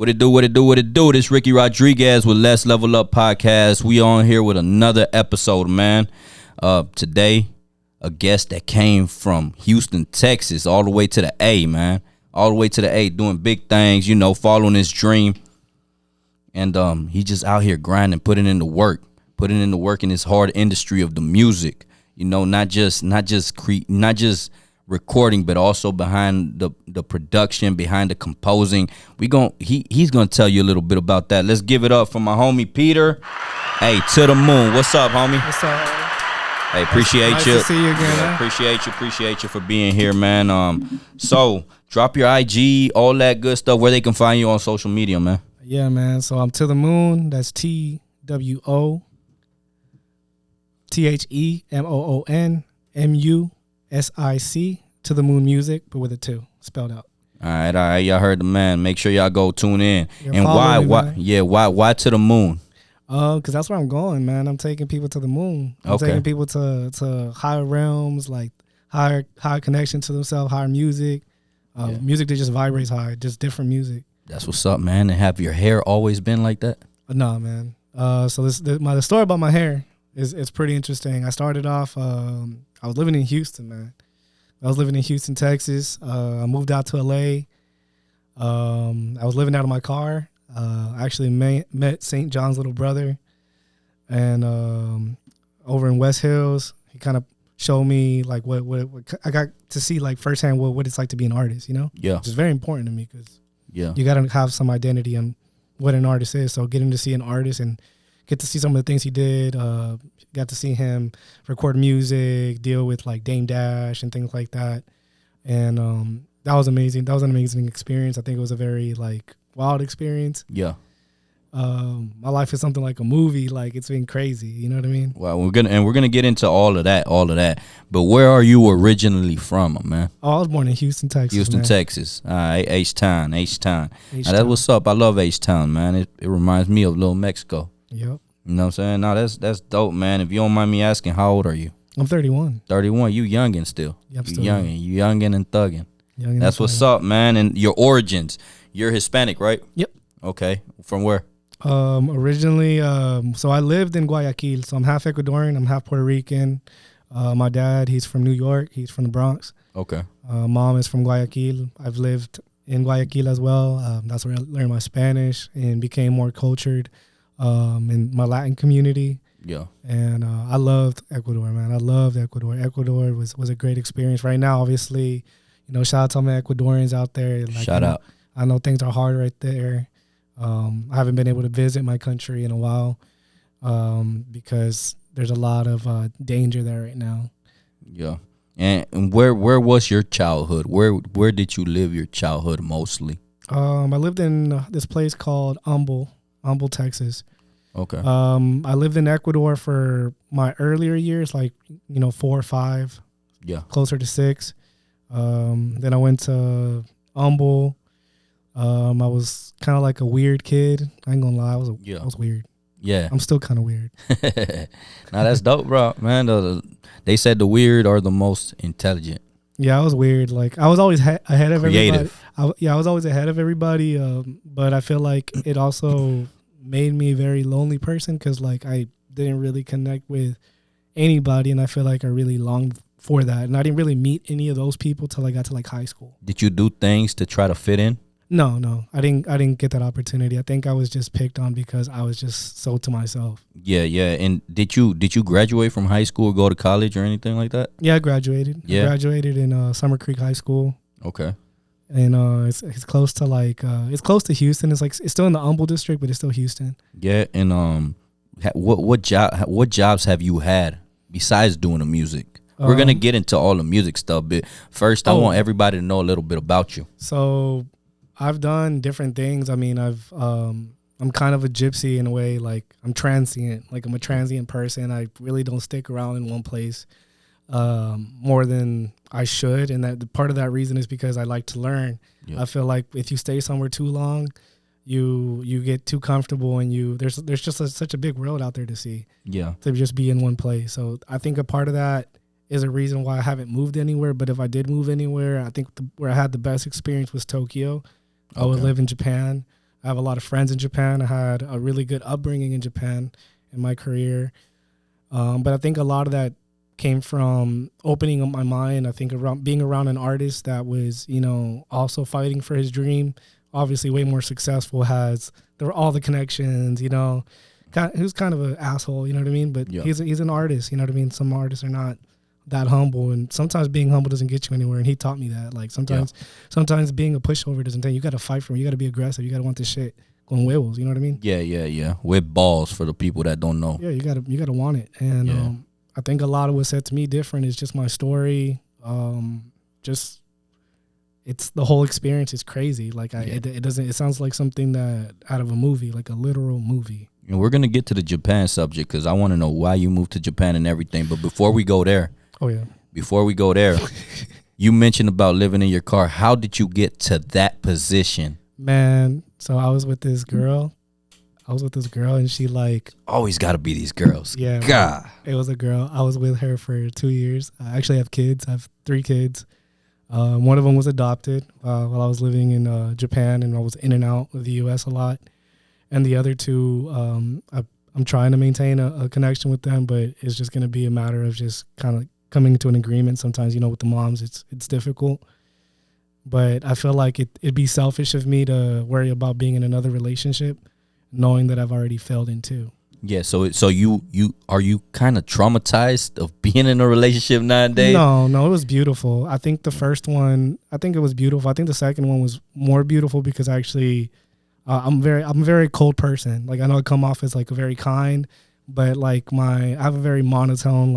What it do, what it do, what it do. This Ricky Rodriguez with Let's Level Up Podcast. We on here with another episode, man. Today, a guest that came from Houston, Texas, all the way to the A, man. All the way to the A, doing big things, following his dream. And he just out here grinding, putting in the work in this hard industry of the music. Not just recording, but also behind the production, behind the composing. He's gonna tell you a little bit about that. Let's give it up for my homie Peter. Hey, to the moon. What's up, homie? What's up? Hey, appreciate nice you. To see you again. Yeah, appreciate you for being here, man. So drop your IG, all that good stuff, where they can find you on social media, man. Yeah, man. So I'm To the Moon. That's TWOTHEMOONMUSIC, To the Moon Music, but with a 2 spelled out. All right, y'all heard the man. Make sure y'all go tune in. And why To the Moon? Because that's where I'm going, man. I'm taking people to the moon. I'm taking people to higher realms, like higher connection to themselves, higher music, music that just vibrates high, just different music. That's what's up, man. And have your hair always been like that? Nah, man. So the story about my hair is pretty interesting. I started off, I was living in Houston, man. I was living in Houston, Texas. I moved out to LA. I was living out of my car. I actually met St. John's little brother, and over in West Hills, he kind of showed me like what I got to see, like firsthand what it's like to be an artist, Yeah. Which is very important to me because you got to have some identity on what an artist is. So getting to see an artist and get to see some of the things he did, got to see him record music, deal with like Dame Dash and things like that, and that was amazing. That was an amazing experience. I think it was a very wild experience. Yeah. My life is something like a movie. Like, it's been crazy. You know what I mean? Well, we're gonna get into all of that. But where are you originally from, man? Oh, I was born in Houston, Texas. Texas. All right, H-Town. Now, that's what's up. I love H-Town, man. It reminds me of Little Mexico. Yep. You know what I'm saying? No, that's dope, man. If you don't mind me asking, how old are you? I'm 31. 31. You youngin' still. Yeah, I'm you still youngin'. You youngin' and thuggin'. That's what's up, man. And your origins. You're Hispanic, right? Yep. Okay. From where? Originally, so I lived in Guayaquil. So I'm half Ecuadorian. I'm half Puerto Rican. My dad, he's from New York. He's from the Bronx. Okay. Mom is from Guayaquil. I've lived in Guayaquil as well. That's where I learned my Spanish and became more cultured in my Latin community. Yeah. And I loved Ecuador, man. I loved Ecuador. Ecuador was a great experience. Right now, obviously, shout out to my Ecuadorians out there. Shout out. I know things are hard right there. I haven't been able to visit my country in a while because there's a lot of danger there right now. Yeah. And where was your childhood? Where did you live your childhood mostly? I lived in this place called Humble, Texas. Okay. I lived in Ecuador for my earlier years, 4 or 5. Yeah. Closer to 6. Then I went to Humble. I was kind of like a weird kid. I ain't gonna lie, I was weird. Yeah. I'm still kind of weird. Now that's dope, bro. Man, they said the weird are the most intelligent. Yeah, I was weird. Like, I was always ahead of Creative. everybody. I was always ahead of everybody. But I feel like it also made me a very lonely person because I didn't really connect with anybody, and I feel like I really longed for that. And I didn't really meet any of those people till I got to high school. Did you do things to try to fit in? No, I didn't get that opportunity. I think I was just picked on because I was just so to myself. Yeah. And did you graduate from high school or go to college or anything like that? Yeah, I graduated. Yeah. I graduated in Summer Creek High School. Okay. And it's close to it's close to Houston. It's still in the Humble district, but it's still Houston. Yeah, and what jobs have you had besides doing the music? We're gonna get into all the music stuff, but first I want everybody to know a little bit about you. So I've done different things. I mean, I'm kind of a gypsy in a way. Like, I'm transient. Like, I'm a transient person. I really don't stick around in one place more than I should. And that part of that reason is because I like to learn. Yeah. I feel like if you stay somewhere too long, you get too comfortable, and there's just such a big world out there to see. Yeah. To just be in one place. So I think a part of that is a reason why I haven't moved anywhere. But if I did move anywhere, I think where I had the best experience was Tokyo. I would live in Japan. I have a lot of friends in Japan. I had a really good upbringing in Japan in my career. But I think a lot of that came from opening up my mind. I think around being around an artist that was, also fighting for his dream, obviously way more successful, there were all the connections, he was kind of an asshole, you know what I mean? But he's an artist, you know what I mean? Some artists are not that humble, and sometimes being humble doesn't get you anywhere, and he taught me that. Like sometimes being a pushover doesn't tell you. You got to fight for it. You got to be aggressive. You got to want this shit con huevos, you know what I mean? Yeah. With balls, for the people that don't know. Yeah, you got to want it. And I think a lot of what said to me different is just my story. It's the whole experience is crazy. Like it sounds like something that out of a movie, like a literal movie. And we're gonna get to the Japan subject because I want to know why you moved to Japan and everything. But before we go there, you mentioned about living in your car. How did you get to that position? Man, so I was with this girl. And she always got to be these girls. Yeah, God, it was a girl. I was with her for 2 years. I actually have kids. I have 3 kids. One of them was adopted while I was living in Japan, and I was in and out of the U.S. a lot. And the other 2, I'm trying to maintain a connection with them, but it's just going to be a matter of just kind of coming to an agreement. Sometimes, with the moms, it's difficult. But I feel like it'd be selfish of me to worry about being in another relationship, knowing that I've already failed in 2. Yeah, so you are you kind of traumatized of being in a relationship nowadays? No, it was beautiful. I think the first one, it was beautiful. I think the second one was more beautiful because actually, I'm a very cold person. Like I know I come off as like a very kind, but like I have a very monotone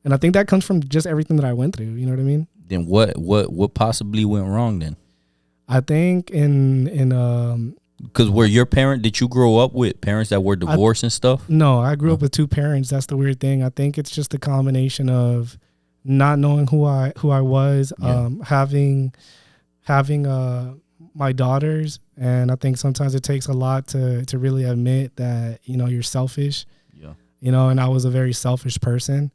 and I think that comes from just everything that I went through. You know what I mean? Then what possibly went wrong then? I think because did you grow up with parents that were divorced and stuff? No, I grew up with 2 parents. That's the weird thing. I think it's just a combination of not knowing who I was, having my daughters, and I think sometimes it takes a lot to really admit that you're selfish. Yeah. And I was a very selfish person,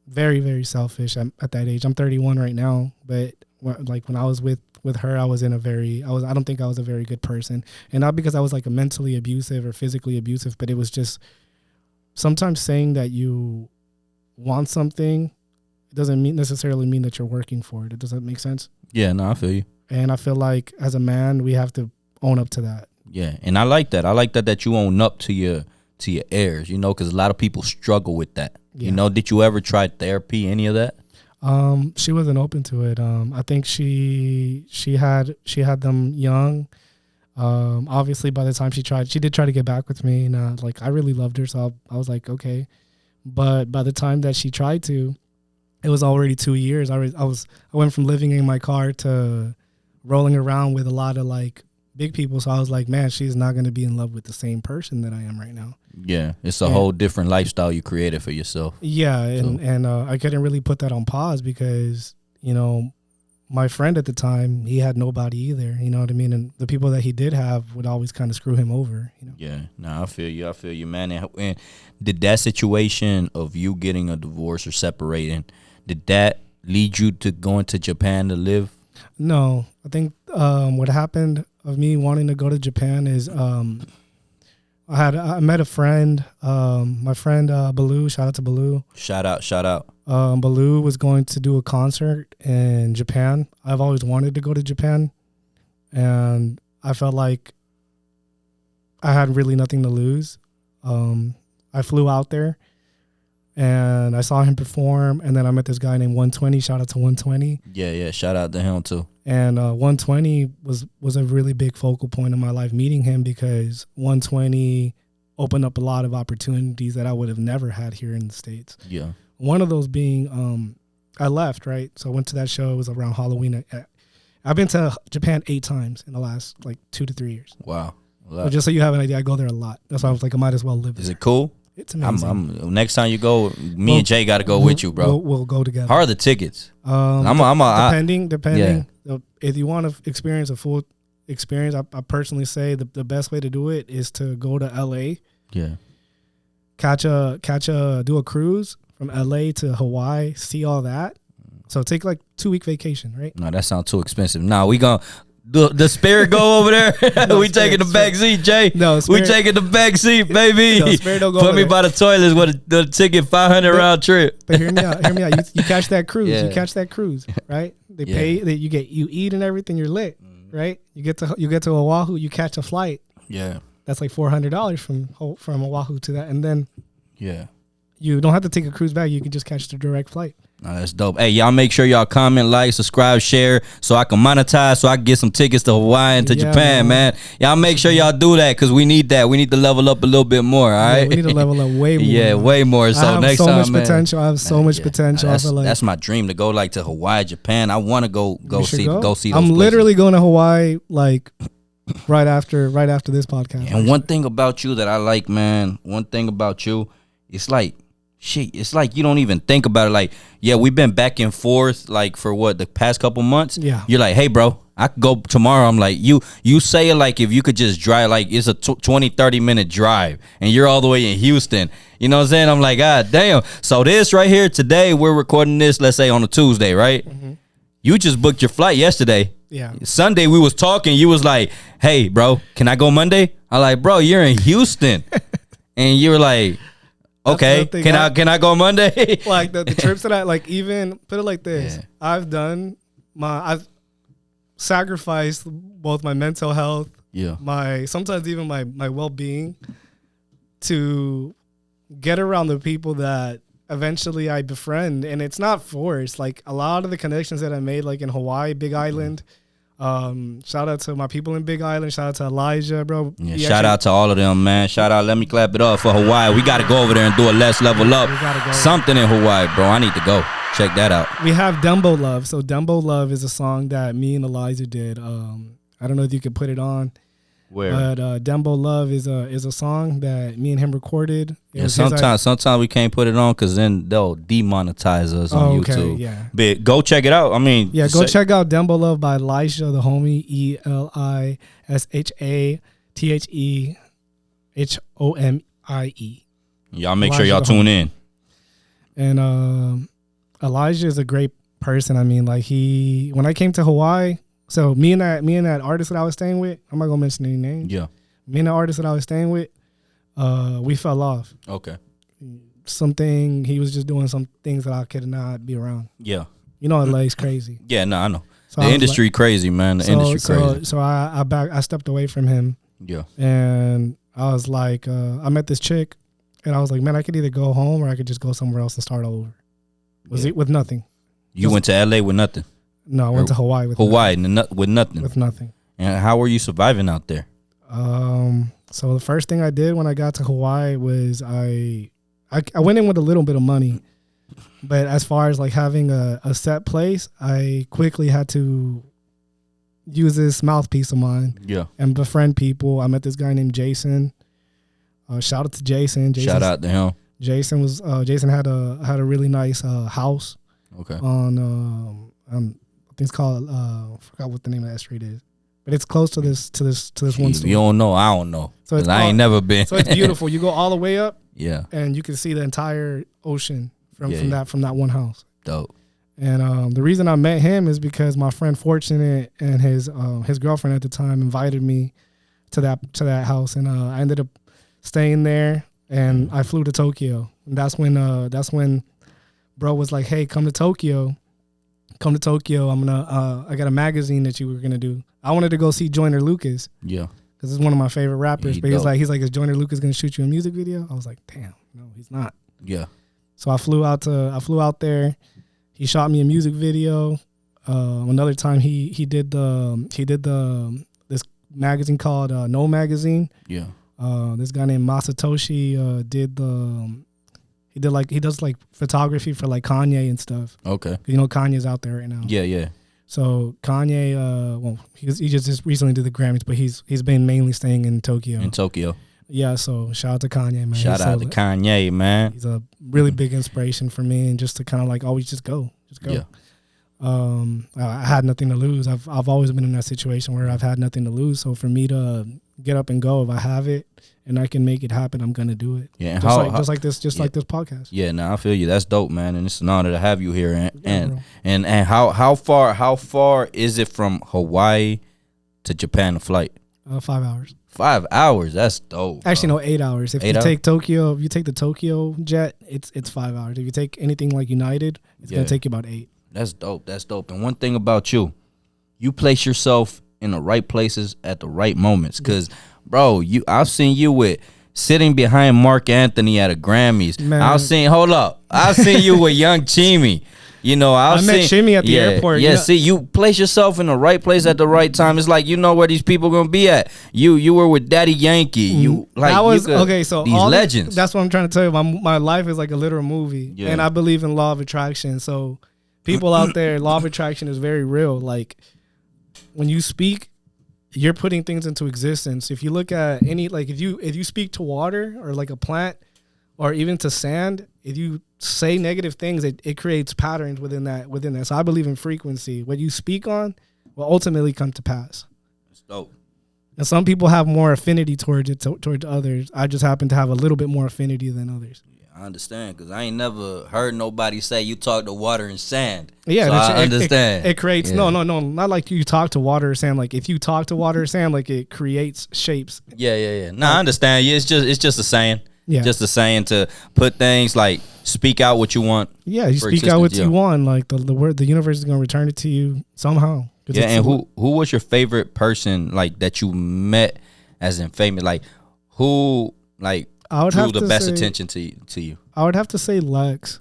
very very selfish at that age. I'm 31 right now, but when I was with her, I don't think I was a very good person, and not because I was like a mentally abusive or physically abusive, but it was just sometimes saying that you want something, it doesn't necessarily mean that you're working for it. Does that make sense? Yeah, no, I feel you. And I feel like as a man, we have to own up to that. Yeah, and I like that. I like that you own up to your heirs, because a lot of people struggle with that. Yeah. Did you ever try therapy, any of that? She wasn't open to it. I think she had them young. Obviously by the time she did try to get back with me, and I really loved her, so I was like, okay. But by the time that she tried to, it was already 2 years. I went from living in my car to rolling around with a lot of big people. So I was like, man, she's not going to be in love with the same person that I am right now. Yeah, it's a whole different lifestyle you created for yourself. Yeah, and I couldn't really put that on pause because, my friend at the time, he had nobody either, you know what I mean? And the people that he did have would always kind of screw him over, Yeah, no, I feel you, man. And did that situation of you getting a divorce or separating, did that lead you to going to Japan to live? No, I think what happened of me wanting to go to Japan is I met a friend, my friend Baloo. Shout out to Baloo. Shout out. Baloo was going to do a concert in Japan. I've always wanted to go to Japan, and I felt like I had really nothing to lose. I flew out there, and I saw him perform, and then I met this guy named 120. Shout out to 120. Yeah, shout out to him too. And 120 was a really big focal point in my life, meeting him, because 120 opened up a lot of opportunities that I would have never had here in the States. Yeah. One of those being, I left, right? So I went to that show. It was around Halloween. I've been to Japan 8 times in the last 2 to 3 years. Wow. So just so you have an idea, I go there a lot. That's why I was like, I might as well live there. Is it cool? It's amazing. Next time you go, and Jay got to go with you, bro. We'll go together. How are the tickets? Depending. Yeah. If you want to experience a full experience, I personally say the best way to do it is to go to LA. Yeah. Do a cruise from LA to Hawaii, see all that. So take 2-week vacation, right? No, that sounds too expensive. The Spirit go over there. No, we taking the back seat, Jay. No, we taking the back seat, baby. No, Spirit don't go Put over me there. by the toilets with the ticket 500 round trip. But hear me out. Hear me out. You catch that cruise. Yeah. You catch that cruise, right? They Yeah. pay. You eat and everything. You're lit, right? You get to Oahu. You catch a flight. Yeah. That's like $400 from Oahu to that, and then Yeah. you don't have to take a cruise back. You can just catch the direct flight. No, that's dope. Hey, y'all make sure y'all comment, like, subscribe, share, so I can monetize, so I can get some tickets to Hawaii and to Japan, man. Y'all make sure y'all do that because we need that. We need to level up a little bit more, all right? Yeah, we need to level up way more. Yeah, way more. So I have next so time, much man. potential. I have so much potential. I feel like That's my dream to go like to Hawaii, Japan. I want to go see those I'm places. literally going to Hawaii like right after this podcast. And one thing about you that I like, man, it's like, shit, it's like you don't even think about it. Like, yeah, we've been back and forth like for what, the past couple months. Yeah. You're like, hey, bro, I could go tomorrow. I'm like, you say it like if you could just drive, like it's a 20-30 minute drive and you're all the way in Houston. You know what I'm saying? I'm like, God damn. So this right here today, we're recording this, let's say on a Tuesday, right? Mm-hmm. You just booked your flight yesterday. Yeah. Sunday we was talking. You was like, hey, bro, can I go Monday? I'm like, bro, you're in Houston. And you were like, okay, can I go Monday? Like the trips that I like, even put it like this. Yeah. I've sacrificed both my mental health, sometimes even my well-being to get around the people that eventually I befriend, and it's not forced. Like a lot of the connections that I made, like in Hawaii, Big Island. Shout out to my people in Big Island. Shout out to Elijah, bro. Yeah, shout out to all of them, man. Shout out. Let me clap it up for Hawaii. We got to go over there and do a Let's Level Up. Something in Hawaii, bro. I need to go. Check that out. We have Dumbo Love. So Dumbo Love is a song that me and Elijah did. I don't know if you could put it on. Where? But Dumbo Love is a song that me and him recorded. Sometimes we can't put it on because then they'll demonetize us on YouTube. Yeah. But go check it out. I mean, go check out Dumbo Love by Elisha, the homie, ELISHATHEHOMIE. Y'all make sure y'all tune in. And Elijah is a great person. I mean, like when I came to Hawaii. So me and that artist that I was staying with, I'm not gonna mention any names. Yeah. Me and the artist that I was staying with, we fell off. Okay. He was just doing some things that I could not be around. Yeah. You know, LA's crazy. Yeah, no, I know. So the industry crazy, man. The industry crazy. So I stepped away from him. Yeah. And I was like, I met this chick, and I was like, man, I could either go home or I could just go somewhere else and start over. With nothing. You went to LA with nothing. No, I went to Hawaii with nothing. With nothing. And how were you surviving out there? So the first thing I did when I got to Hawaii was I went in with a little bit of money, but as far as like having a set place, I quickly had to use this mouthpiece of mine. Yeah. And befriend people. I met this guy named Jason. Shout out to Jason. Shout out to him. Jason had a really nice house. Okay. On I think it's called I forgot what the name of that street is, but it's close to this one store. You don't know, I don't know. So I ain't never been. So it's beautiful. You go all the way up. Yeah. And you can see the entire ocean from that one house. Dope. And the reason I met him is because my friend Fortunate and his girlfriend at the time invited me to that house, and I ended up staying there, and I flew to Tokyo. And that's when bro was like, "Hey, come to Tokyo. I got a magazine that you were gonna do." I wanted to go see Joyner Lucas. Yeah. Because it's one of my favorite rappers. Yeah, but he's like, is Joyner Lucas gonna shoot you a music video? I was like, damn, no, he's not. Yeah. So I flew out there. He shot me a music video. Another time he did this magazine called No Magazine. Yeah. This guy named Masatoshi he does like photography for like Kanye and stuff. Okay. You know Kanye's out there right now. Yeah, yeah. So Kanye, he just recently did the Grammys, but he's been mainly staying in Tokyo. Yeah, so shout out to Kanye, man. Shout out to Kanye, man. He's a really big inspiration for me, and just to kind of like always just go. Yeah. I had nothing to lose. I've always been in that situation where I've had nothing to lose. So for me to get up and go, if I have it and I can make it happen, I'm gonna do it. Yeah, just like this podcast. Yeah, no, I feel you. That's dope, man, and it's an honor to have you here. And how far is it from Hawaii to Japan to flight? 5 hours. 5 hours. That's dope. Actually, no, 8 hours. If you take Tokyo, if you take the Tokyo jet, it's 5 hours. If you take anything like United, it's gonna take you about 8. That's dope. That's dope. And one thing about you, you place yourself in the right places at the right moments. Cause, bro, I've seen you with sitting behind Mark Anthony at a Grammys. Man. I've seen you with Young Chimmy. You know, I met Chimmy at the airport. Yeah, see, you place yourself in the right place at the right time. It's like you know where these people gonna be at. You were with Daddy Yankee. You like that was okay. So these legends. That's what I'm trying to tell you. My life is like a literal movie, and I believe in law of attraction. So people out there, law of attraction is very real. Like when you speak, you're putting things into existence. If you look at if you speak to water or like a plant or even to sand, if you say negative things, it creates patterns within that. So I believe in frequency. What you speak on will ultimately come to pass. That's dope. And some people have more affinity towards it, towards others. I just happen to have a little bit more affinity than others. I understand, because I ain't never heard nobody say you talk to water and sand. Yeah, so I understand. It creates no, not like you talk to water or sand. Like if you talk to water or sand, like it creates shapes. Yeah. No, I understand. Yeah, it's just a saying. Yeah, just a saying to put things like speak out what you want. Yeah, you speak out what you want. Like the word, the universe is gonna return it to you somehow. Yeah, and who was your favorite person like that you met as in famous? Like who like drew the best attention to you? I would have to say Lex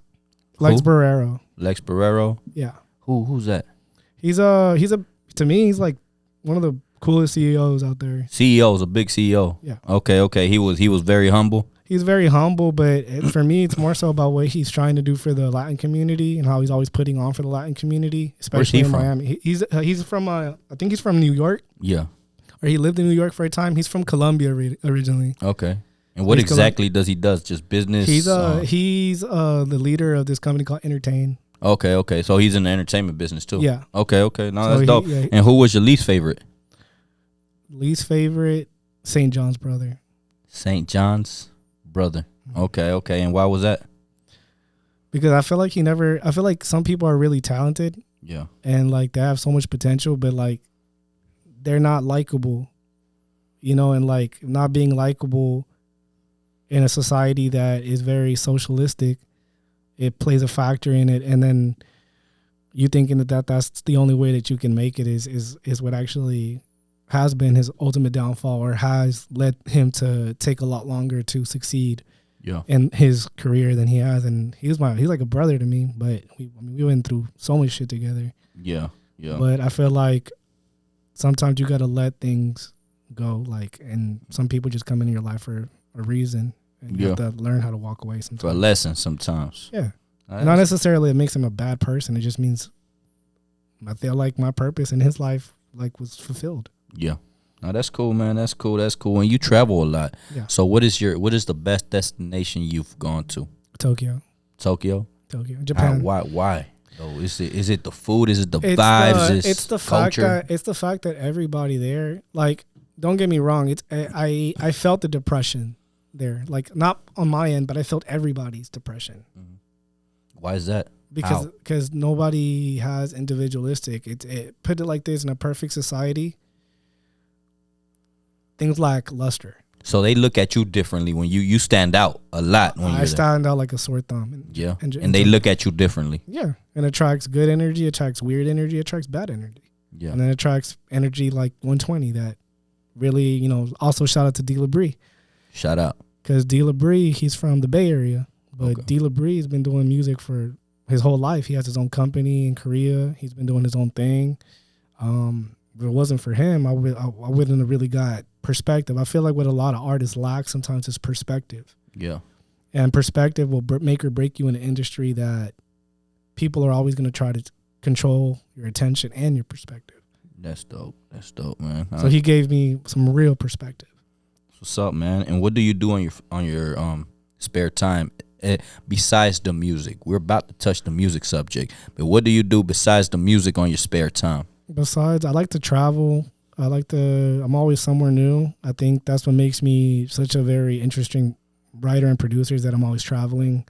Barrero. Lex Barrero. Yeah. Who's that? He's to me he's like one of the coolest CEOs out there. CEO's a big CEO. Yeah. Okay. He was very humble. He's very humble, but for me, it's more so about what he's trying to do for the Latin community and how he's always putting on for the Latin community, especially in Miami. He's from I think he's from New York. Yeah. Or he lived in New York for a time. He's from Colombia originally. Okay. And what exactly does he does? Just business? He's the leader of this company called Entertain. Okay. So he's in the entertainment business too. Yeah. Okay. No, that's dope. And who was your least favorite? Least favorite, St. John's brother. St. John's brother. Okay. And why was that? Because I feel like some people are really talented. Yeah. And like they have so much potential, but like they're not likable. You know, and like not being likable in a society that is very socialistic, it plays a factor in it. And then you thinking that's the only way that you can make it is what actually has been his ultimate downfall, or has led him to take a lot longer to succeed in his career than he has. And he's like a brother to me, but we went through so much shit together. Yeah. But I feel like sometimes you got to let things go, like, and some people just come into your life for a reason, and you have to learn how to walk away sometimes. For a lesson sometimes. Yeah. Not necessarily it makes him a bad person. It just means I feel like my purpose in his life like was fulfilled. Yeah. No, that's cool, man. That's cool. And you travel a lot. Yeah. So what is the best destination you've gone to? Tokyo. Japan. Why? Oh, is it the food? Is it the vibes? It's the culture? fact that everybody there, like, don't get me wrong, I felt the depression there. Like, not on my end, but I felt everybody's depression. Mm-hmm. Why is that? Because nobody has individualistic. It put it like this: in a perfect society, things lack luster. So they look at you differently when you stand out a lot. When I stand out like a sore thumb. And they look at you differently. Yeah, and attracts good energy, attracts weird energy, attracts bad energy. Yeah, and then attracts energy like 120 that really, also shout out to D. LaBrie. Shout out. Because D. LaBrie, he's from the Bay Area, but D. LaBrie has been doing music for his whole life. He has his own company in Korea. He's been doing his own thing. If it wasn't for him, I wouldn't have really got perspective. I feel like what a lot of artists lack sometimes is perspective. Yeah. And perspective will make or break you in an industry that people are always going to try to control your attention and your perspective. That's dope, man. So he gave me some real perspective. What's up, man? And what do you do on your spare time besides the music? We're about to touch the music subject, but what do you do besides the music on your spare time? Besides, I like to travel. I'm always somewhere new. I think that's what makes me such a very interesting writer and producer, is that I'm always traveling.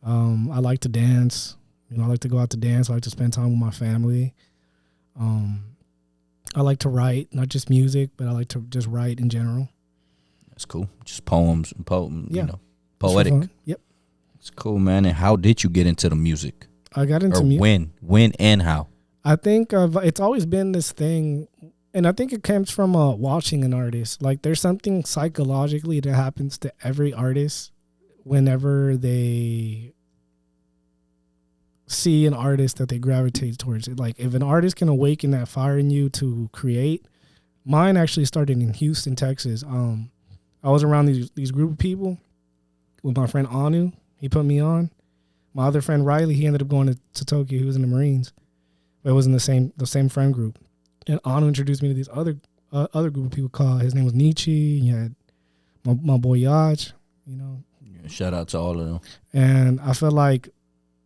I like to dance. I like to go out to dance. I like to spend time with my family. I like to write, not just music, but I like to just write in general. That's cool. Just poems and poem, Yeah. you know, poetic. Yep. It's cool, man. And how did you get into the music? I got into Or music. when and how? I think it's always been this thing, and I think it comes from watching an artist. Like there's something psychologically that happens to every artist whenever they see an artist that they gravitate towards it. Like if an artist can awaken that fire in you to create, mine actually started in Houston, Texas. I was around these group of people with my friend Anu. He put me on. My other friend Riley, he ended up going to Tokyo. He was in the Marines, but it was in the same friend group. And Anu introduced me to these other group of people called. His name was Nietzsche. You had my boy Yaj. You know. Yeah, shout out to all of them. And I feel like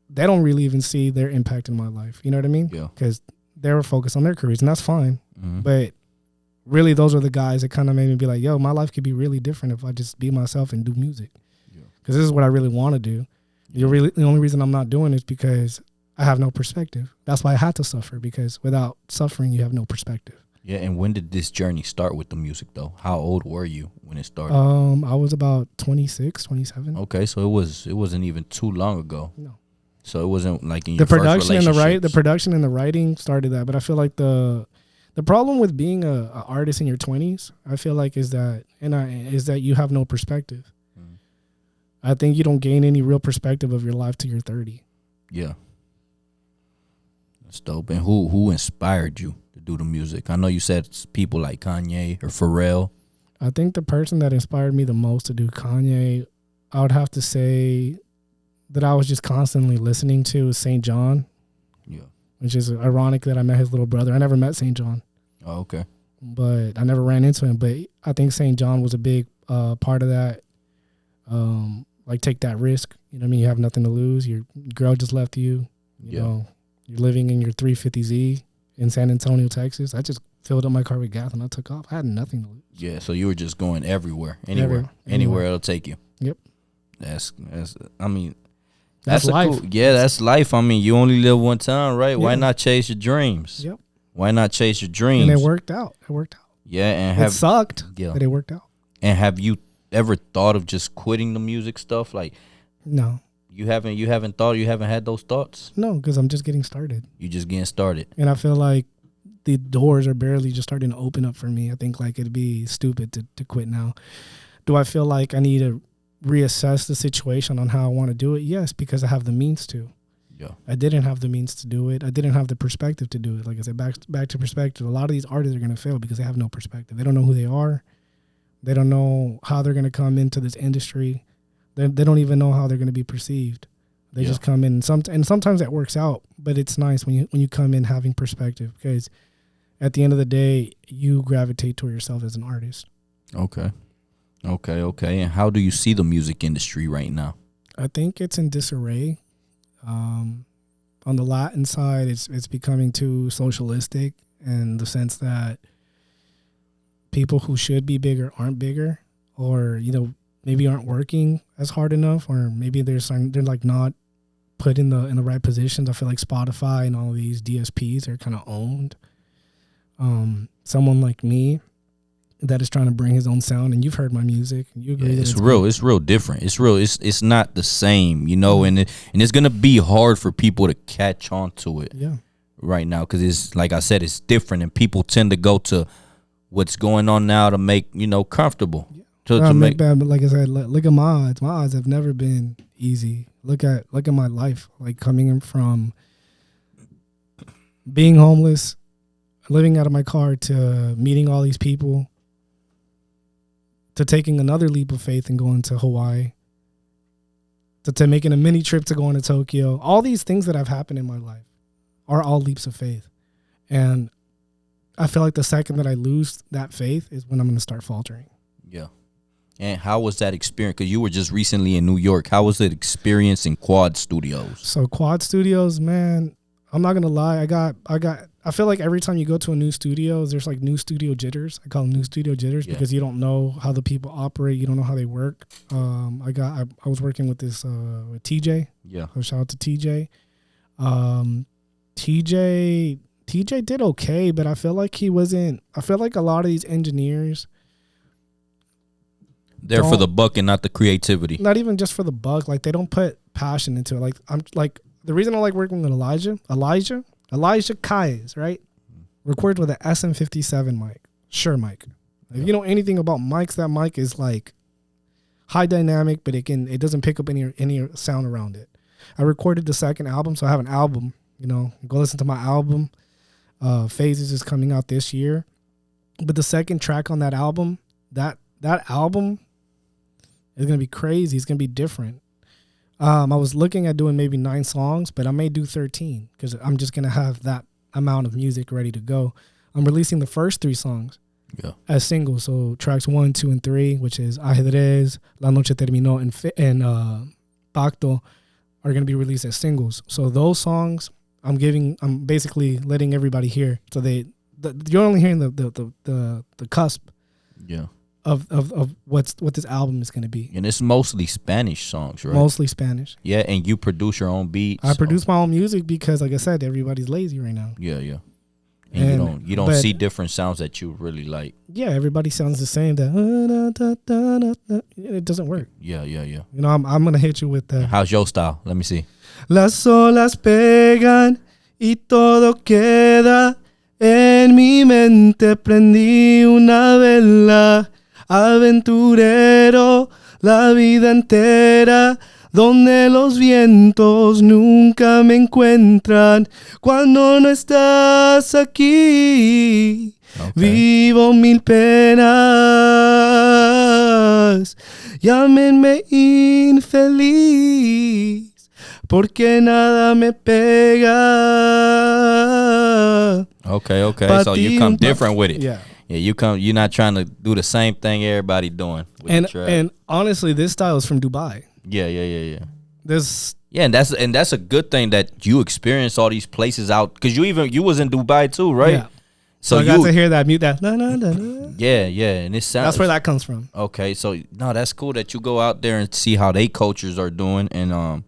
they don't really even see their impact in my life. You know what I mean? Yeah. Because they were focused on their careers, and that's fine. Mm-hmm. But really, those are the guys that kind of made me be like, yo, my life could be really different if I just be myself and do music. Because this is what I really want to do. The only reason I'm not doing it is because I have no perspective. That's why I had to suffer, because without suffering, you have no perspective. Yeah, and when did this journey start with the music, though? How old were you when it started? I was about 26, 27. Okay, so it wasn't even too long ago. No. So it wasn't like in The your first production and relationships. the production and the writing started that, but I feel like the problem with being a artist in your 20s, I feel like is that you have no perspective. Mm. I think you don't gain any real perspective of your life till you're 30. Yeah. That's dope. And who inspired you to do the music? I know you said it's people like Kanye or Pharrell. I think the person that inspired me the most to do Kanye, I would have to say that I was just constantly listening to is St. John. Yeah. Which is ironic that I met his little brother. I never met St. John. Oh, okay. But I never ran into him. But I think St. John was a big part of that. Like, take that risk. You know what I mean? You have nothing to lose. Your girl just left you. You know, you're living in your 350Z in San Antonio, Texas. I just filled up my car with gas and I took off. I had nothing to lose. Yeah, so you were just going everywhere. Anywhere it'll take you. Yep. That's life. Cool, that's life. I mean, you only live one time, right? Yeah. Why not chase your dreams? Yep. Why not chase your dreams? And it worked out. Yeah, and it sucked, but it worked out. And have you ever thought of just quitting the music stuff? Like, no. You haven't had those thoughts? No, because I'm just getting started. You just getting started. And I feel like the doors are barely just starting to open up for me. I think like it'd be stupid to quit now. Do I feel like I need to reassess the situation on how I want to do it? Yes, because I have the means to. Yeah. I didn't have the means to do it. I didn't have the perspective to do it. Like I said, back to perspective. A lot of these artists are going to fail because they have no perspective. They don't know who they are. They don't know how they're going to come into this industry. They don't even know how they're going to be perceived. They just come in, and sometimes that works out. But it's nice when you come in having perspective, because at the end of the day, you gravitate toward yourself as an artist. Okay. And how do you see the music industry right now? I think it's in disarray. On the Latin side, it's becoming too socialistic in the sense that people who should be bigger aren't bigger, or maybe aren't working as hard enough, or maybe they're like not put in the right positions. I feel like Spotify and all these DSPs are kind of owned. Someone like me that is trying to bring his own sound, and you've heard my music, and you agree that it's real different. It's not the same, and it's gonna be hard for people to catch on to it. Yeah. Right now, because it's like I said, it's different, and people tend to go to what's going on now to make comfortable. Yeah. To make bad, but like I said, look at my odds. My odds have never been easy. Look at my life, like coming in from being homeless, living out of my car, to meeting all these people, to taking another leap of faith and going to Hawaii, to making a mini trip to going to Tokyo. All these things that have happened in my life are all leaps of faith. And I feel like the second that I lose that faith is when I'm going to start faltering. Yeah. And how was that experience? Because you were just recently in New York. How was the experience in Quad Studios? So Quad Studios, man, I'm not going to lie. I feel like every time you go to a new studio, there's like new studio jitters. I call them new studio jitters because you don't know how the people operate. You don't know how they work. I was working with with TJ. Yeah. So shout out to TJ. TJ TJ did okay, but I feel like he wasn't. I feel like a lot of these engineers, they're for the buck and not the creativity. Not even just for the buck. Like they don't put passion into it. Like I'm like the reason I like working with Elijah Kais, right? Recorded with an SM57 mic, Shure mic. If you know anything about mics, that mic is like high dynamic, but it doesn't pick up any sound around it. I recorded the second album, so I have an album. You know, go listen to my album. Phases is coming out this year, but the second track on that album, that album is gonna be crazy. It's gonna be different. I was looking at doing maybe 9 songs, but I may do 13 because I'm just gonna have that amount of music ready to go. I'm releasing the first 3 songs as singles. So tracks 1, 2, and 3, which is Ajedrez, La Noche Terminó, and Pacto, are gonna be released as singles. So those songs I'm basically letting everybody hear. So you're only hearing the cusp. Yeah. Of what this album is going to be. And it's mostly Spanish songs, right? Mostly Spanish. Yeah, and you produce your own beats. I produce my own music because, like I said, everybody's lazy right now. Yeah. And you don't see different sounds that you really like. Yeah, everybody sounds the same. It doesn't work. Yeah. You know, I'm gonna hit you with that. How's your style? Let me see. Las olas pegan y todo queda en mi mente. Prendí una vela, aventurero, la vida entera, donde los vientos nunca me encuentran. Cuando no estás aquí, vivo 1000 penas. Llámenme infeliz, porque nada me pega. Okay. So you come different with it. Yeah, you're not trying to do the same thing everybody doing. And honestly, this style is from Dubai. Yeah. And that's a good thing that you experience all these places out, because you was in Dubai too, right? Yeah. So I got to hear that mute that. Yeah, and it sounds. That's where that comes from. Okay, so no, that's cool that you go out there and see how they cultures are doing, and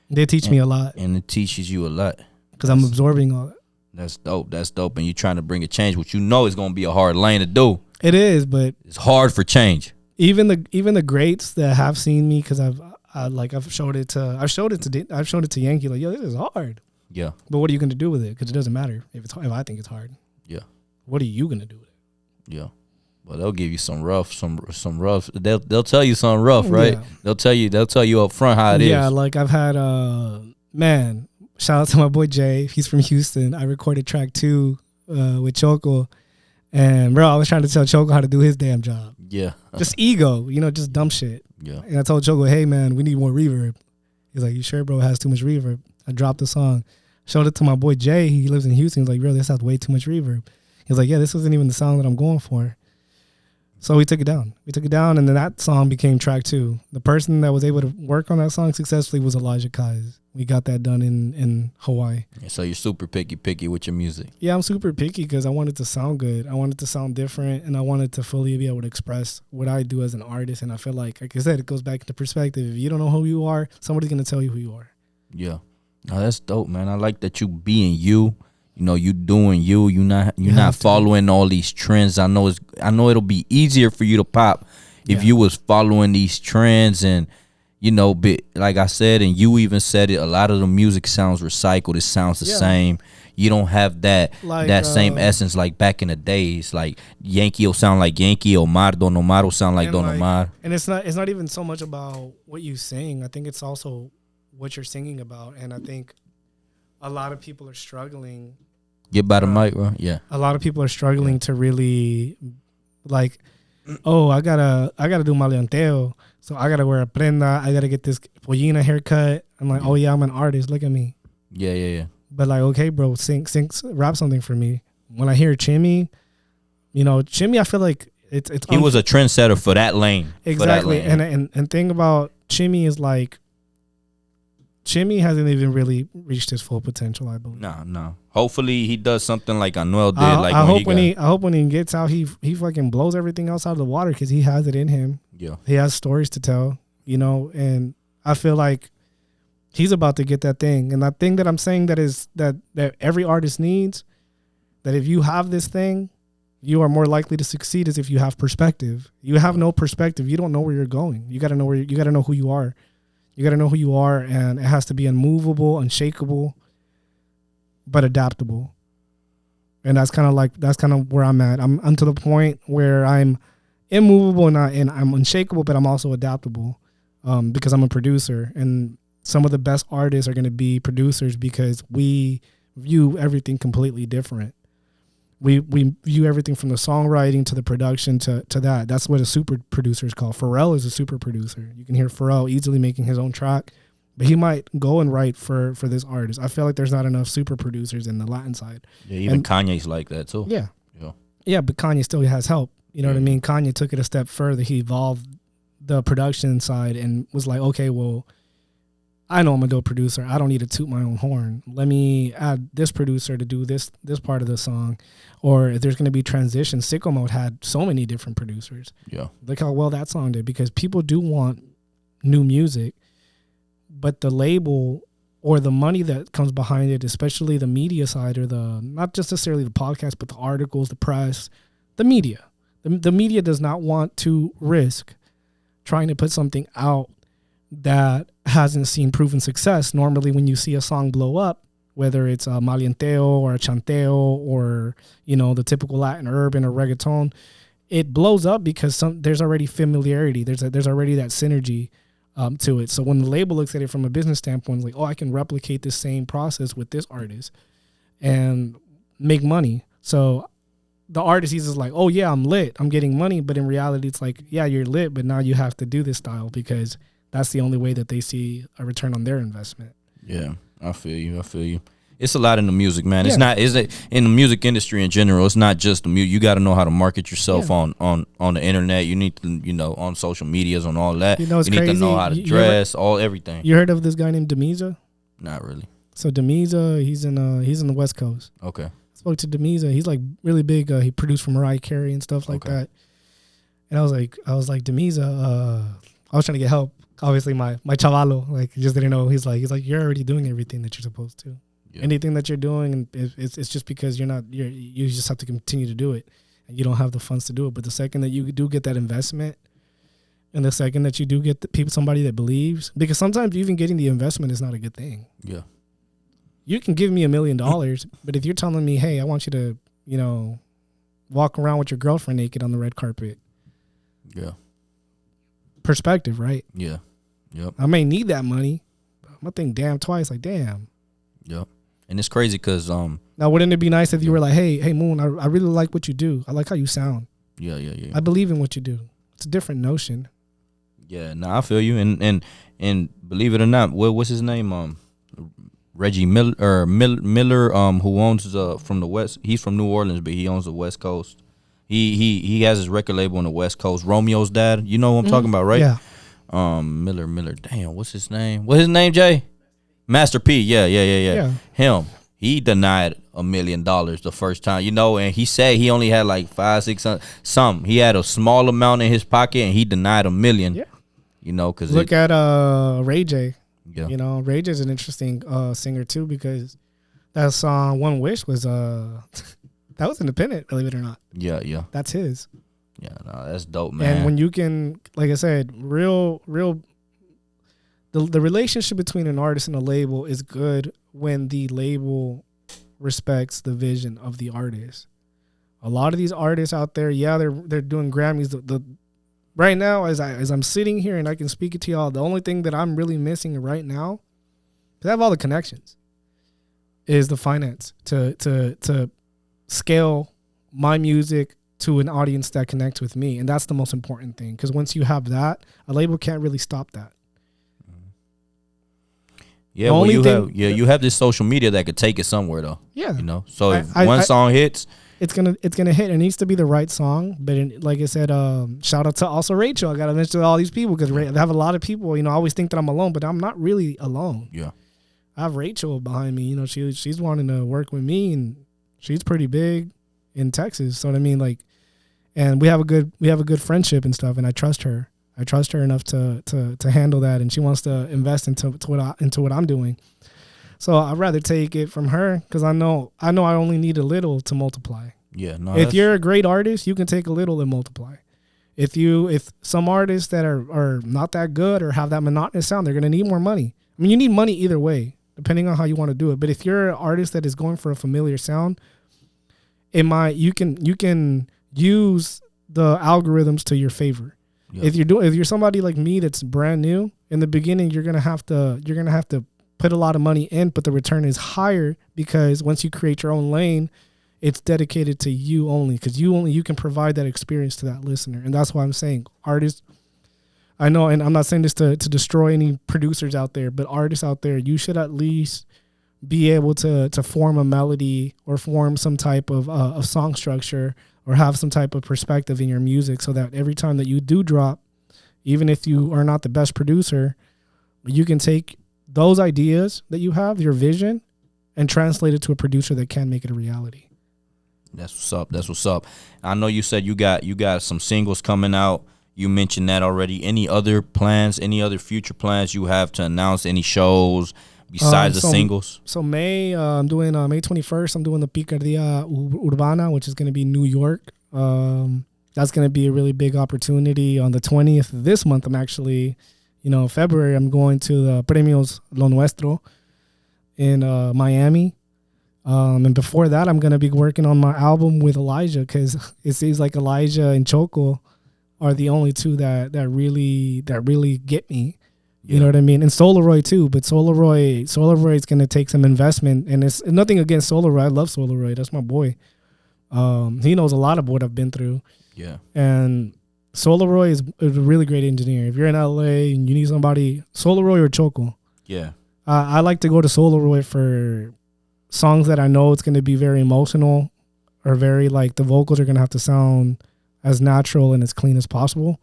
they teach me a lot, and it teaches you a lot because I'm absorbing all that. That's dope, and you're trying to bring a change, which you know is going to be a hard lane to do. It is, but it's hard for change. Even the greats that have seen me, because I've showed it to Yankee, like, yo, this is hard. Yeah. But what are you going to do with it? Because it doesn't matter if I think it's hard. Yeah. What are you going to do with it? Yeah. Well, they'll give you some rough. They'll tell you something rough, right? Yeah. They'll tell you up front how it is. Yeah, like I've had man, shout out to my boy Jay. He's from Houston. I recorded track 2 with Choco. And bro, I was trying to tell Choco how to do his damn job. Yeah. Just ego, just dumb shit. Yeah. And I told Choco, hey man, we need more reverb. He's like, you sure, bro? It has too much reverb. I dropped the song. Showed it to my boy Jay. He lives in Houston. He's like, bro, this has way too much reverb. He's like, yeah, this wasn't even the sound that I'm going for. So we took it down. And then that song became track 2. The person that was able to work on that song successfully was Elijah Kais. We got that done in Hawaii. Yeah, so you're super picky with your music. Yeah, I'm super picky because I want it to sound good. I want it to sound different, and I wanted to fully be able to express what I do as an artist. And I feel like I said, it goes back to perspective. If you don't know who you are, somebody's going to tell you who you are. Yeah. No, that's dope, man. I like that you being you. You doing you. You're not following all these trends. I know it'll be easier for you to pop if you was following these trends, and but like I said, and you even said it, a lot of the music sounds recycled. It sounds the same. You don't have that same essence like back in the days. Like Yankee will sound like Yankee, Don Omar will sound like Don Omar. And it's not even so much about what you sing. I think it's also what you're singing about, and I think a lot of people are struggling. Get by the mic, bro. Yeah. A lot of people are struggling to really, like, oh, I gotta do maleanteo, so I gotta wear a prenda. I gotta get this pollina haircut. I'm like, oh yeah, I'm an artist. Look at me. Yeah. But like, okay, bro, sing, rap something for me. When I hear Chimmy, Chimmy, I feel like it's. He was a trendsetter for that lane. Exactly, and thing about Chimmy is like, Chimmy hasn't even really reached his full potential, I believe. No. Hopefully he does something like Anuel did. I hope when he gets out, he fucking blows everything else out of the water, because he has it in him. Yeah. He has stories to tell, and I feel like he's about to get that thing. And that thing that I'm saying that every artist needs that if you have this thing, you are more likely to succeed as if you have perspective. You have no perspective. You don't know where you're going. You got to know you got to know who you are. You got to know who you are, and it has to be unmovable, unshakable, but adaptable. And that's kind of where I'm at. I'm to the point where I'm immovable and I'm unshakable, but I'm also adaptable because I'm a producer. And some of the best artists are going to be producers because we view everything completely different. We view everything from the songwriting to the production to that. That's what a super producer is called. Pharrell is a super producer. You can hear Pharrell easily making his own track, but he might go and write for this artist. I feel like there's not enough super producers in the Latin side. Yeah, even Kanye's like that too. Yeah. Yeah, but Kanye still has help. You know what I mean? Kanye took it a step further. He evolved the production side and was like, okay, well, I know I'm a dope producer. I don't need to toot my own horn. Let me add this producer to do this part of the song. Or if there's going to be transition, Sicko Mode had so many different producers. Yeah. Look how well that song did, because people do want new music, but the label or the money that comes behind it, especially the media side or the, not just necessarily the podcast, but the articles, the press, the media. The media does not want to risk trying to put something out that hasn't seen proven success. Normally, when you see a song blow up, whether it's a malienteo or a chanteo or, the typical Latin urban or reggaeton, it blows up because there's already familiarity. There's already that synergy to it. So when the label looks at it from a business standpoint, it's like, oh, I can replicate this same process with this artist and make money. So the artist is like, oh yeah, I'm lit, I'm getting money. But in reality, it's like, yeah, you're lit, but now you have to do this style because that's the only way that they see a return on their investment. Yeah, I feel you. It's a lot in the music, man. Yeah. Is it in the music industry in general? It's not just the music. You got to know how to market yourself on the internet. You need to, on social medias, on all that. You need to know how to dress, everything. You heard of this guy named Demiza? Not really. So Demiza, he's in the West Coast. Okay. Spoke to Demiza. He's like really big. He produced for Mariah Carey and stuff like that. And I was like, Demiza, I was trying to get help. Obviously, my chavalo, like, just didn't know. He's like, you're already doing everything that you're supposed to. Yeah. Anything that you're doing, and it's just because you just have to continue to do it, and you don't have the funds to do it. But the second that you do get that investment, and the second that you do get somebody that believes, because sometimes even getting the investment is not a good thing. Yeah. You can give me $1 million, but if you're telling me, hey, I want you to, walk around with your girlfriend naked on the red carpet. Yeah. Perspective, right? Yeah. Yep. I may need that money, but I'm gonna think damn twice, like, damn. Yep. And it's crazy because now wouldn't it be nice if you were like, hey Moon, I really like what you do. I like how you sound. Yeah. I believe in what you do. It's a different notion. Yeah, no, I feel you. And believe it or not, what's his name? Reggie Miller, who owns from the West. He's from New Orleans, but he owns the West Coast. He has his record label on the West Coast. Romeo's dad. You know what I'm talking about, right? Yeah. Miller. Damn, what's his name? What's his name, Jay? Master P. Yeah. Him. He denied $1 million the first time, and he said he only had like 500-600 something. He had a small amount in his pocket, and he denied $1 million. Yeah. Because look at Ray J. Yeah. Ray J's an interesting singer too, because that song "One Wish" was that was independent, believe it or not. Yeah. That's his. Yeah, no, that's dope, man. And when you can, like I said, real, the relationship between an artist and a label is good when the label respects the vision of the artist. A lot of these artists out there, they're doing Grammys. The right now, as I'm sitting here and I can speak it to y'all, the only thing that I'm really missing right now, because I have all the connections, is the finance to scale my music to an audience that connects with me. And that's the most important thing, because once you have that, a label can't really stop that. Yeah, well, you have this social media that could take it somewhere, though. Yeah. So if one song hits, it's gonna hit. It needs to be the right song. But like I said, shout out to also Rachel. I gotta mention all these people, because I have a lot of people. I always think that I'm alone, but I'm not really alone. Yeah. I have Rachel behind me. She's wanting to work with me, and she's pretty big in Texas. So what I mean, like, and we have a good friendship and stuff, and I trust her. I trust her enough to handle that, and she wants to invest into what I'm doing. So I'd rather take it from her because I know I only need a little to multiply. Yeah, no. If you're a great artist, you can take a little and multiply. If some artists that are not that good or have that monotonous sound, they're gonna need more money. I mean, you need money either way, depending on how you want to do it. But if you're an artist that is going for a familiar sound, you can use the algorithms to your favor. Yeah. If you're somebody like me that's brand new, in the beginning you're gonna have to put a lot of money in, but the return is higher because once you create your own lane, it's dedicated to you only, because you can provide that experience to that listener. And that's why I'm saying artists, I know, and I'm not saying this to destroy any producers out there, but artists out there, you should at least be able to form a melody or form some type of song structure or have some type of perspective in your music, so that every time that you do drop, even if you are not the best producer, you can take those ideas that you have, your vision, and translate it to a producer that can make it a reality. That's what's up. That's what's up. I know you said you got some singles coming out. You mentioned that already. Any other plans, any other future plans you have to announce? Any shows besides the singles? So I'm doing May 21st. I'm doing the Picardía Urbana, which is going to be New York. That's going to be a really big opportunity. On the 20th of this month, I'm actually, February, I'm going to the Premios Lo Nuestro in Miami. And before that, I'm going to be working on my album with Elijah, because it seems like Elijah and Choco are the only two that really get me. Yeah. You know what I mean? And Solaroy too, but Solaroy is going to take some investment, and it's nothing against Solaroy. I love Solaroy. That's my boy. He knows a lot of what I've been through. Yeah. And Solaroy is a really great engineer. If you're in LA and you need somebody, Solaroy or Choco. Yeah. I like to go to Solaroy for songs that I know it's going to be very emotional, or very the vocals are going to have to sound as natural and as clean as possible.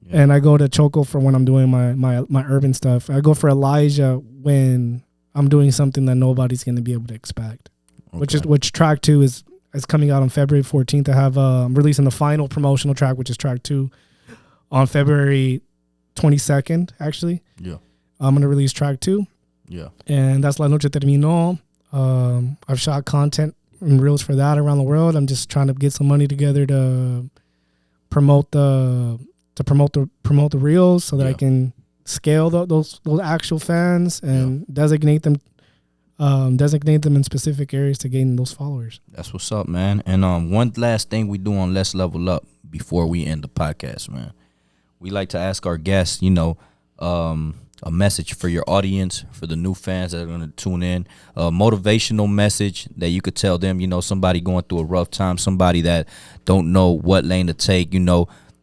Yeah. And I go to Choco for when I'm doing my urban stuff. I go for Elijah when I'm doing something that nobody's going to be able to expect. Okay. Which track 2 is coming out on February 14th. I have I'm releasing the final promotional track, which is track 2, on February 22nd. Actually, yeah, I'm gonna release track 2. Yeah, and that's La Noche Terminó. I've shot content and reels for that around the world. I'm just trying to get some money together to promote the reels, so that I can scale those actual fans and designate them in specific areas to gain those followers. That's what's up, man. And one last thing we do on Let's Level Up before we end the podcast, man. We like to ask our guests, a message for your audience, for the new fans that are going to tune in, a motivational message that you could tell them, somebody going through a rough time, somebody that don't know what lane to take,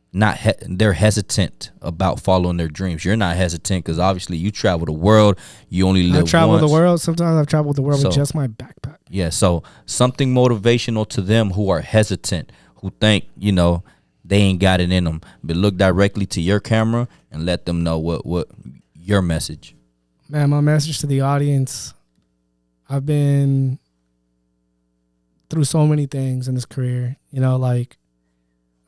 they're hesitant about following their dreams. You're not hesitant because obviously you travel the world. You only live once. I travel the world. Sometimes I've traveled the world with just my backpack. Yeah, so something motivational to them who are hesitant, who think, they ain't got it in them. But look directly to your camera and let them know what your message. Man, my message to the audience, I've been through so many things in this career. I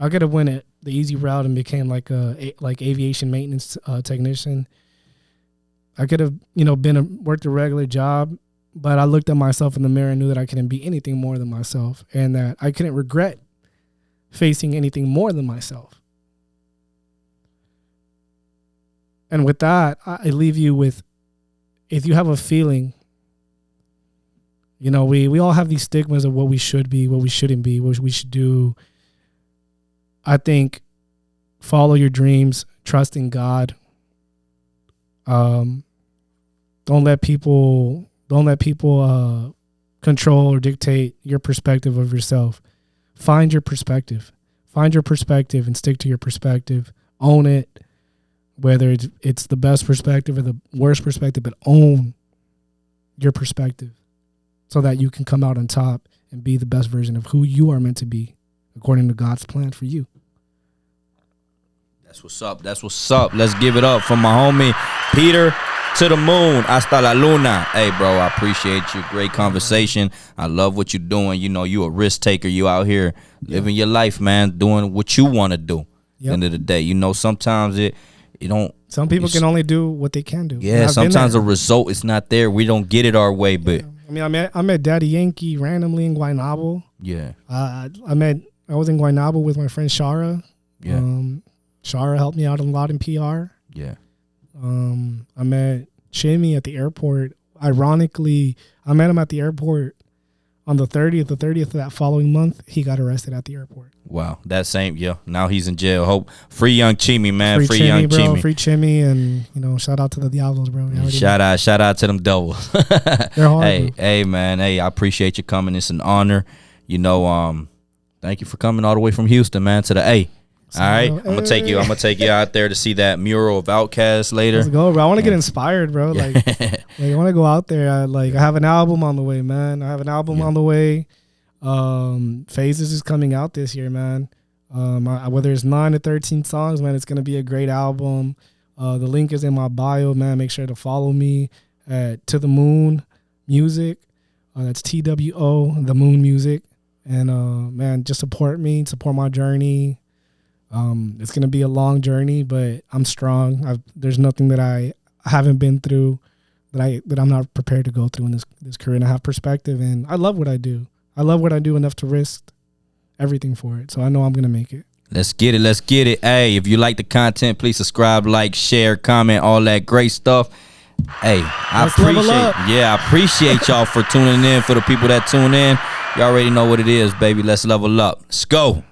could have went it the easy route and became like aviation maintenance technician. I could have, worked a regular job, but I looked at myself in the mirror and knew that I couldn't be anything more than myself, and that I couldn't regret facing anything more than myself. And with that, I leave you with, if you have a feeling, we all have these stigmas of what we should be, what we shouldn't be, what we should do. I think follow your dreams, trust in God. Don't let people control or dictate your perspective of yourself. Find your perspective and stick to your perspective. Own it, whether it's the best perspective or the worst perspective, but own your perspective so that you can come out on top and be the best version of who you are meant to be, according to God's plan for you. That's what's up. That's what's up. Let's give it up for my homie, Peter to the moon. Hasta la luna. Hey, bro, I appreciate you. Great conversation. I love what you're doing. You a risk taker. You out here living your life, man, doing what you want to do. At the end of the day, sometimes it don't Some people can only do what they can do. Yeah, sometimes the result is not there. We don't get it our way, but I mean, I met Daddy Yankee randomly in Guaynabo. Yeah. I was in Guaynabo with my friend Shara. Yeah. Shara helped me out a lot in PR. Yeah. I met Chimmy at the airport. Ironically, I met him at the airport on the 30th of that following month. He got arrested at the airport. Wow. That same, yeah. Now he's in jail. Hope free young Chimmy, man. Free Chimmy, young bro. Chimmy. Free Chimmy, and shout out to the Diablos, bro. Shout out to them Devils. They're hard. Hey, man. Hey, I appreciate you coming. It's an honor. Thank you for coming all the way from Houston, man, to the A. All right, I'm gonna take you out there to see that mural of Outkast later. Let's go, bro. I want to get inspired, bro. Like I want to go out there. I have an album on the way, man. I have an album on the way. Phases is coming out this year, man. Whether it's 9 or 13 songs, man, it's gonna be a great album. The link is in my bio, man. Make sure to follow me at To The Moon Music. That's TWO, The Moon Music, and man, just support me, support my journey. It's gonna be a long journey, but I'm strong. There's nothing that I haven't been through that I'm not prepared to go through in this career. And I have perspective, and I love what I do. I love what I do enough to risk everything for it. So I know I'm gonna make it. Let's get it. Hey, if you like the content, please subscribe, like, share, comment, all that great stuff. Hey, I appreciate y'all for tuning in. For the people that tune in, you already know what it is, baby. Let's level up. Let's go.